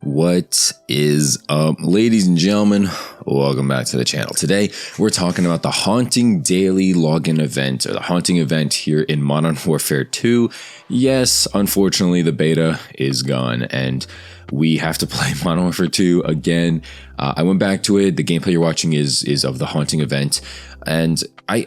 What is up, ladies and gentlemen? Welcome back to the channel. Today, we're talking about the Haunting Daily Login event, or the Haunting event here in Modern Warfare 2. Yes, unfortunately, the beta is gone, and we have to play Modern Warfare 2 again. I went back to it. The gameplay you're watching is of the Haunting event, and I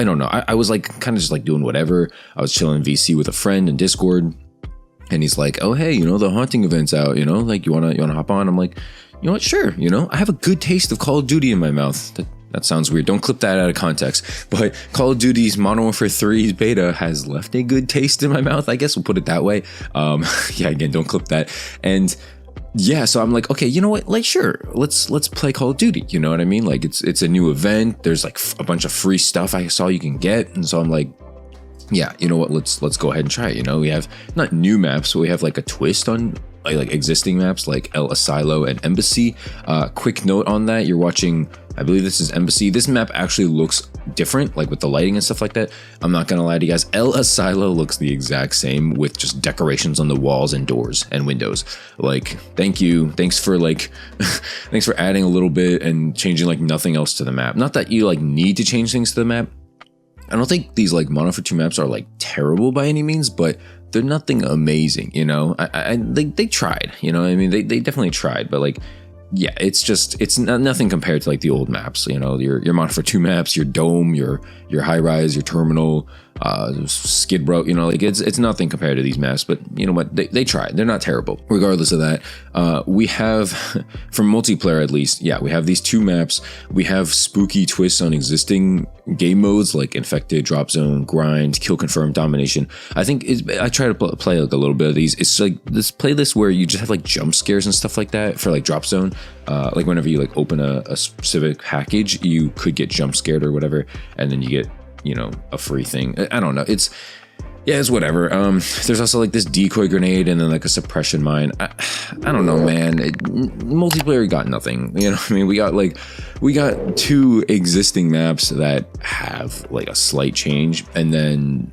don't know. I was like kind of just like doing whatever. I was chilling in VC with a friend in Discord. And he's like, oh, hey, the Haunting event's out, like you wanna hop on? I'm like, you know what? Sure. I have a good taste of Call of Duty in my mouth. That sounds weird. Don't clip that out of context. But Call of Duty's Modern Warfare 3's beta has left a good taste in my mouth. I guess we'll put it that way. Yeah, again, don't clip that. And yeah, so I'm like, okay, you know what? Like, sure, let's play Call of Duty. You know what I mean? Like, it's a new event. There's like a bunch of free stuff I saw you can get. And so I'm like, yeah, you know what? Let's go ahead and try it. We have not new maps, but we have like a twist on like existing maps like El Asilo and Embassy. Quick note on that: you're watching, I believe this is Embassy. This map actually looks different, like with the lighting and stuff like that. I'm not gonna lie to you guys. El Asilo looks the exact same with just decorations on the walls and doors and windows. Like, thank you, thanks for like, thanks for adding a little bit and changing like nothing else to the map. Not that you like need to change things to the map. I don't think these like Modern Warfare 2 maps are like terrible by any means, but they're nothing amazing, they tried, I mean, they definitely tried, but like, yeah, it's nothing compared to like the old maps, your Modern Warfare 2 maps, your Dome, your High Rise, your Terminal, Skid Row, like it's nothing compared to these maps. But you know what, they tried. They're not terrible. Regardless of that, we have, from multiplayer at least, yeah, we have these two maps. We have spooky twists on existing game modes like Infected, Drop Zone, Grind, Kill Confirm, Domination. I think I try to play like a little bit of these. It's like this playlist where you just have like jump scares and stuff like that for like Drop Zone. Like whenever you like open a specific package, you could get jump scared or whatever, and then you get a free thing. I don't know. It's whatever. There's also like this decoy grenade and then like a suppression mine. I don't know, man. Multiplayer got nothing. I mean, we got two existing maps that have like a slight change, and then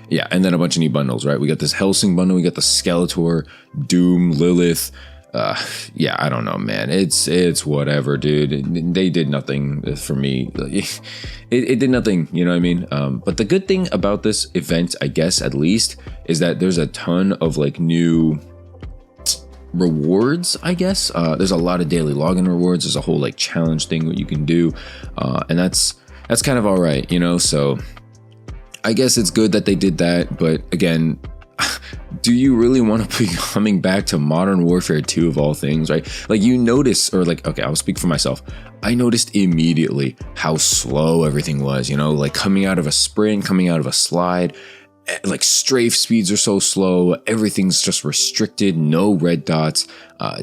yeah, and then a bunch of new bundles, right? We got this Helsing bundle, we got the Skeletor, Doom, Lilith. Yeah, I don't know, man. It's whatever, dude. They did nothing for me. It did nothing, you know what I mean? But the good thing about this event, I guess at least, is that there's a ton of like new rewards, I guess. There's a lot of daily login rewards. There's a whole like challenge thing what you can do, and that's kind of all right, So I guess it's good that they did that, but again, do you really want to be coming back to Modern Warfare 2 of all things, right? Like you notice, or like, okay, I'll speak for myself. I noticed immediately how slow everything was, like coming out of a sprint, coming out of a slide, like strafe speeds are so slow. Everything's just restricted, no red dots.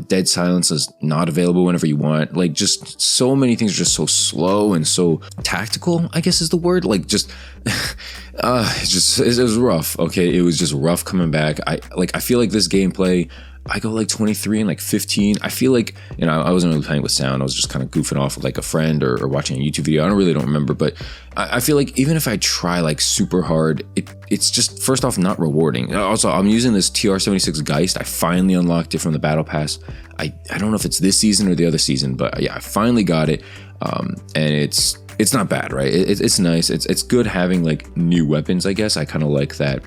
Dead silence is not available whenever you want. Like just so many things are just so slow and so tactical, I guess is the word. Like just, it was rough. Okay. It was just rough coming back. I feel like this gameplay, I go like 23 and like 15. I feel like, I wasn't really playing with sound. I was just kind of goofing off with like a friend or watching a YouTube video. I don't remember, but I feel like even if I try like super hard, it's just first off not rewarding. Also, I'm using this TR-76 Geist. I finally unlocked it from the Battle Pass. I don't know if it's this season or the other season, but yeah, I finally got it. And it's not bad, right? It's nice. It's good having like new weapons, I guess. I kind of like that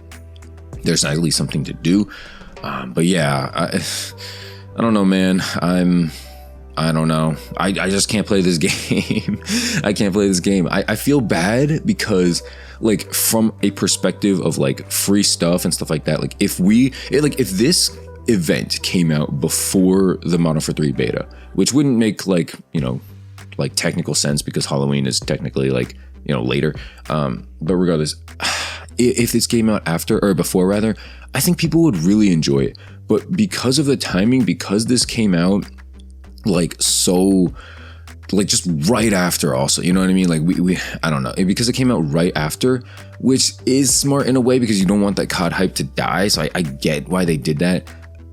there's at least something to do. But yeah, I don't know, man. I don't know. I just can't play this game. I can't play this game. I feel bad because like from a perspective of like free stuff and stuff like that, like if this event came out before the Modern Warfare 3 beta, which wouldn't make like, like technical sense because Halloween is technically like, later. But regardless, if this came out after or before rather, I think people would really enjoy it. But because of the timing, because this came out like so like just right after also, you know what I mean? Like we I don't know, because it came out right after, which is smart in a way because you don't want that COD hype to die. So I get why they did that,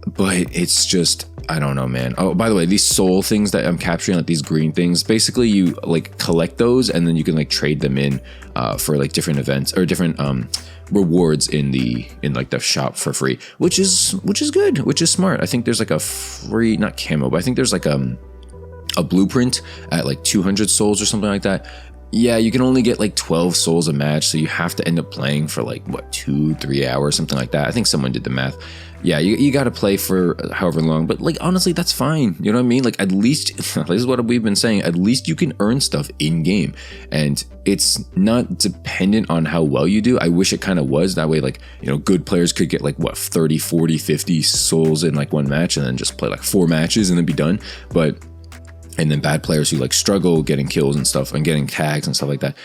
but it's just, I don't know, man. Oh, by the way, these soul things that I'm capturing, like these green things, basically you like collect those and then you can like trade them in for like different events or different rewards in like the shop for free, which is good, which is smart. I think there's like a free, not camo, but I think there's like a blueprint at like 200 souls or something like that. Yeah, you can only get like 12 souls a match, so you have to end up playing for like what, 2-3 hours, something like that. I think someone did the math. Yeah, you got to play for however long, but like honestly, that's fine. You know what I mean? Like at least this is what we've been saying. At least you can earn stuff in game, and it's not dependent on how well you do. I wish it kind of was that way. Like, you know, good players could get like what, 30, 40, 50 souls in like one match, and then just play like 4 matches and then be done. And then bad players who like struggle getting kills and stuff and getting tags and stuff like that,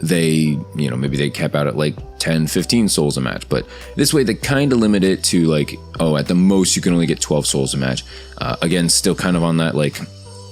they, you know, maybe they cap out at like 10, 15 souls a match. But this way they kind of limit it to like, oh, at the most you can only get 12 souls a match. Again, still kind of on that like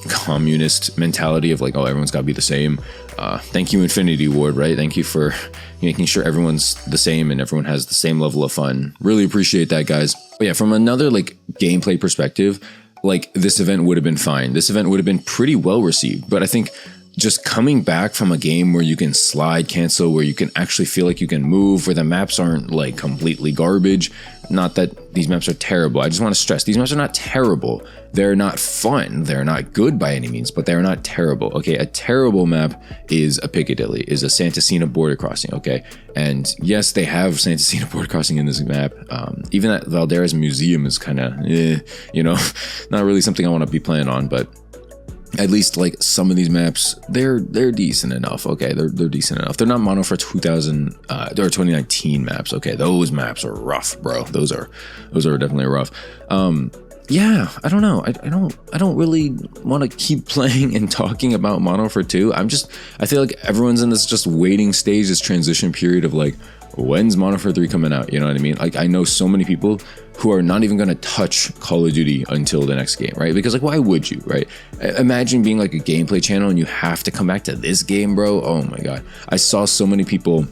communist mentality of like, oh, everyone's got to be the same. Thank you, Infinity Ward, right? Thank you for making sure everyone's the same and everyone has the same level of fun. Really appreciate that, guys. But yeah, from another like gameplay perspective, like this event would have been fine. This event would have been pretty well received, but I think just coming back from a game where you can slide cancel, where you can actually feel like you can move, where the maps aren't like completely garbage. Not that these maps are terrible. I just want to stress these maps are not terrible. They're not fun. They're not good by any means, but they're not terrible. Okay, a terrible map is a Piccadilly, is a Santa Cena border crossing. Okay, and yes, they have Santa Cena border crossing in this map. Even that Valderas Museum is kind of, you know, not really something I want to be playing on, but at least like some of these maps, they're decent enough. Okay, they're decent enough. They're not mono for 2019 maps. Okay, those maps are rough, bro. Those are definitely rough. Yeah, I don't know. I don't really want to keep playing and talking about Modern Warfare 2. I feel like everyone's in this just waiting stage, this transition period of like, when's Modern Warfare 3 coming out? You know what I mean? Like, I know so many people who are not even going to touch Call of Duty until the next game, right? Because like, why would you, right? Imagine being like a gameplay channel and you have to come back to this game, bro. Oh my God. I saw so many people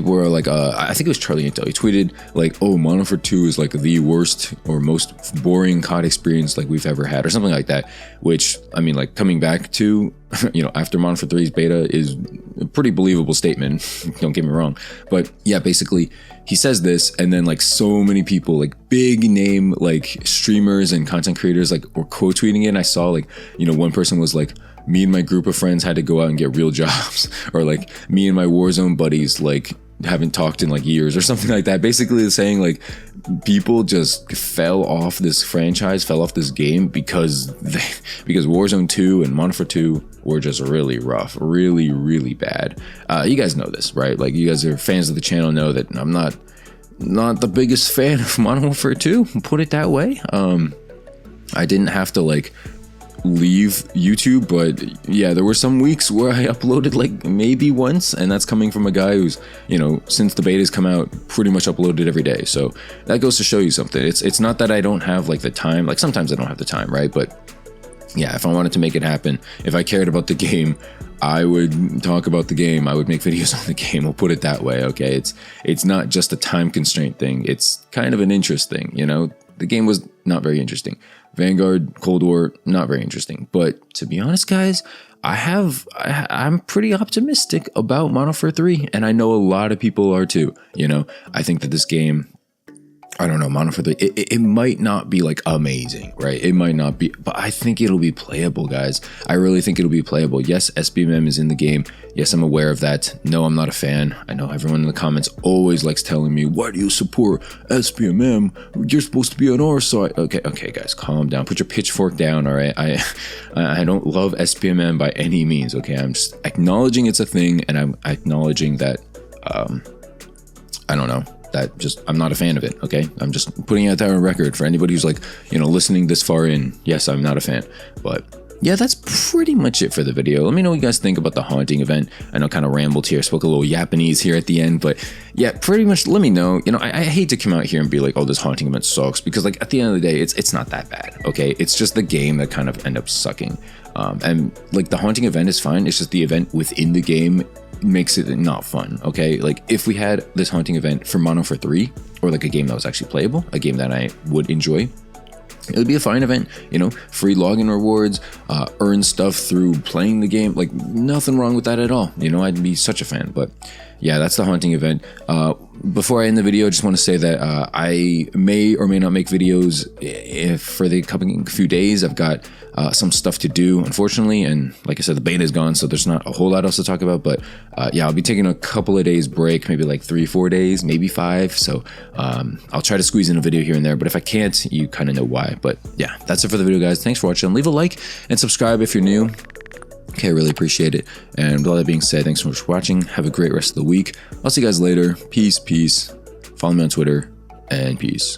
were like, I think it was Charlie Intel. He tweeted like, oh, Modern Warfare 2 is like the worst or most boring COD experience like we've ever had, or something like that. Which, I mean, like coming back to, you know, after Modern Warfare 3's beta is a pretty believable statement. Don't get me wrong. But yeah, basically he says this, and then like so many people, like big name like streamers and content creators, like were quote tweeting it. And I saw like, you know, one person was like, me and my group of friends had to go out and get real jobs, or like me and my Warzone buddies like haven't talked in like years, or something like that. Basically saying like people just fell off this franchise, fell off this game because Warzone 2 and Modern Warfare 2 were just really rough, really bad. You guys know this, right? Like, you guys are fans of the channel, know that I'm not the biggest fan of Modern Warfare 2, put it that way. I didn't have to like leave YouTube, but yeah, there were some weeks where I uploaded like maybe once, and that's coming from a guy who's, you know, since the beta's come out, pretty much uploaded every day. So that goes to show you something. It's not that I don't have like the time. Like, sometimes I don't have the time, right? But yeah, if I wanted to make it happen, if I cared about the game, I would talk about the game. I would make videos on the game. We'll put it that way. Okay, it's not just a time constraint thing. It's kind of an interest thing. You know, the game was not very interesting. Vanguard, Cold War, not very interesting. But to be honest, guys, I'm pretty optimistic about Modern Warfare 3, and I know a lot of people are too. You know, I think that this game, I don't know, Modern Warfare 3, it might not be like amazing, right? It might not be, but I think it'll be playable, guys. I really think it'll be playable. Yes, sbmm is in the game. Yes, I'm aware of that. No, I'm not a fan. I know everyone in the comments always likes telling me, why do you support sbmm? You're supposed to be on our side. Okay, guys, calm down. Put your pitchfork down, all right? I don't love sbmm by any means, okay? I'm just acknowledging it's a thing, and I'm acknowledging that, I don't know, that just, I'm not a fan of it, okay? I'm just putting it out there on record for anybody who's like, you know, listening this far in. Yes, I'm not a fan. But yeah, that's pretty much it for the video. Let me know what you guys think about the haunting event. I know I kind of rambled here, spoke a little Japanese here at the end, but yeah, pretty much let me know. You know, I hate to come out here and be like, oh, this haunting event sucks, because like at the end of the day, it's not that bad, okay? It's just the game that kind of end up sucking. And like the haunting event is fine. It's just the event within the game makes it not fun, okay? Like, if we had this haunting event for Modern Warfare 3, or like a game that was actually playable, a game that I would enjoy, it would be a fine event, you know, free login rewards, earn stuff through playing the game, like nothing wrong with that at all. You know, I'd be such a fan. But yeah, that's the haunting event. Before I end the video, I just want to say that I may or may not make videos for the coming few days. I've got some stuff to do, unfortunately, and like I said, the beta is gone, so there's not a whole lot else to talk about. But yeah, I'll be taking a couple of days break, maybe like 3-4 days, maybe 5. So I'll try to squeeze in a video here and there, but if I can't, you kind of know why. But yeah, that's it for the video, guys. Thanks for watching. Leave a like and subscribe if you're new. Okay, I really appreciate it. And with all that being said, thanks so much for watching. Have a great rest of the week. I'll see you guys later. Peace, peace. Follow me on Twitter, and peace.